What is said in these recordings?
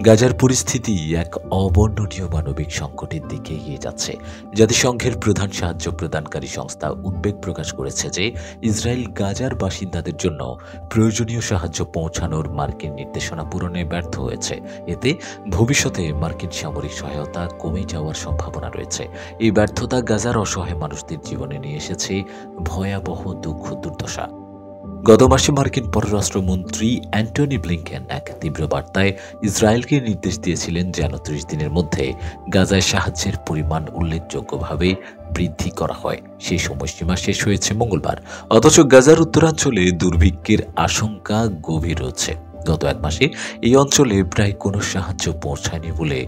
গাজার পরিস্থিতি এক অবর্ণনীয় মানবিক সংকটের দিকে এগিয়ে যাচ্ছে। জাতিসংঘের প্রধান সাহায্য প্রদানকারী সংস্থা উদ্বেগ প্রকাশ করেছে যে ইসরায়েল গাজার বাসিন্দাদের জন্য প্রয়োজনীয় সাহায্য পৌঁছানোর মার্কিন নির্দেশনা পূরণে ব্যর্থ হয়েছে। এতে ভবিষ্যতে মার্কিন সামরিক সহায়তা কমে যাওয়ার সম্ভাবনা রয়েছে। এই ব্যর্থতা গাজার অসহায় মানুষদের জীবনে নিয়ে এসেছে ভয়াবহ দুঃখ দুর্দশা। গত মাসে মার্কিন পররাষ্ট্রমন্ত্রী অ্যান্টনি ব্লিংকেন এক তীব্র বার্তায় ইসরায়েলকে নির্দেশ দিয়েছিলেন যেন ৩০ দিনের মধ্যে গাজায় সাহায্যের পরিমাণ উল্লেখযোগ্যভাবে বৃদ্ধি করা হয়। সেই সময়সীমা শেষ হয়েছে মঙ্গলবার। অথচ গাজার উত্তরাঞ্চলে দুর্ভিক্ষের আশঙ্কা গভীর হচ্ছে। গত এক মাসে এই অঞ্চলে প্রায় কোনো সাহায্য পৌঁছায়নি বলে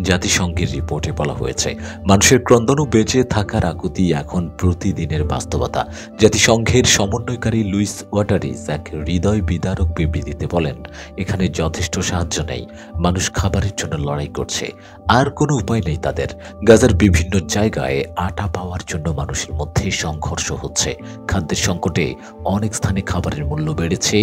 জাতিসংঘের রিপোর্টে বলা হয়েছে। মানুষের ক্রন্দন ও বেঁচে থাকার আকুতি এখন প্রতিদিনের বাস্তবতা। জাতিসংঘের সমন্বয়কারী লুইস ওয়াটারিস এক হৃদয় বিদারক বিবৃতিতে বলেন, এখানে যথেষ্ট সাহায্য নেই। মানুষ খাবারের জন্য লড়াই করছে, আর কোনো উপায় নেই তাদের। গাজার বিভিন্ন জায়গায় আটা পাওয়ার জন্য মানুষের মধ্যে সংঘর্ষ হচ্ছে। খাদ্যের সংকটে অনেক স্থানে খাবারের মূল্য বেড়েছে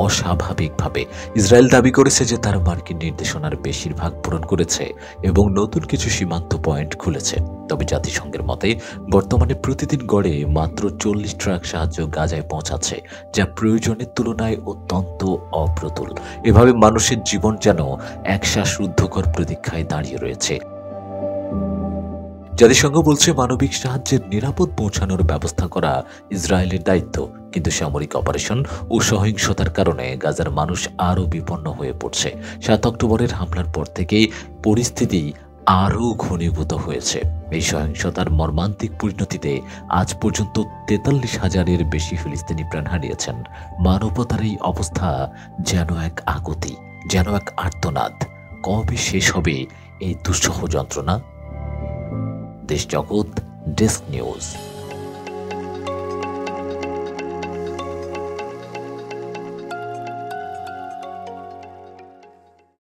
অস্বাভাবিকভাবে। ইসরায়েল দাবি করেছে যে তার মার্কিন নির্দেশনার বেশিরভাগ পূরণ করেছে এবং নতুন কিছু সীমান্ত পয়েন্ট খুলেছে। তবে জাতিসংঘের মতে বর্তমানে প্রতিদিন গড়ে মাত্র ৪০ ট্রাক সাহায্য গাজায় পৌঁছাচ্ছে, যা প্রয়োজনের তুলনায় অত্যন্ত অপ্রতুল। এভাবে মানুষের জীবন যেন এক শ্বাসরুদ্ধকর প্রতীক্ষায় দাঁড়িয়ে রয়েছে। জাতিসংঘ বলছে মানবিক সাহায্যের নিরাপদ পৌঁছানোর ব্যবস্থা করা ইসরায়েলের দায়িত্ব, কিন্তু সামরিক অপারেশন ও সহিংসতার কারণে গাজার মানুষ আরও বিপন্ন হয়ে পড়ছে। ৭ অক্টোবরের হামলার পর থেকেই পরিস্থিতি আরও ঘনীভূত হয়েছে। এই সহিংসতার মর্মান্তিক পরিণতিতে আজ পর্যন্ত ৪৩,০০০-এর বেশি ফিলিস্তিনি প্রাণ হারিয়েছেন। মানবতার এই অবস্থা যেন এক আকুতি, যেন এক আর্তনাদ। কবে শেষ হবে এই দুঃসহ যন্ত্রণা? দেশ জগৎ ডেস্ক নিউজ।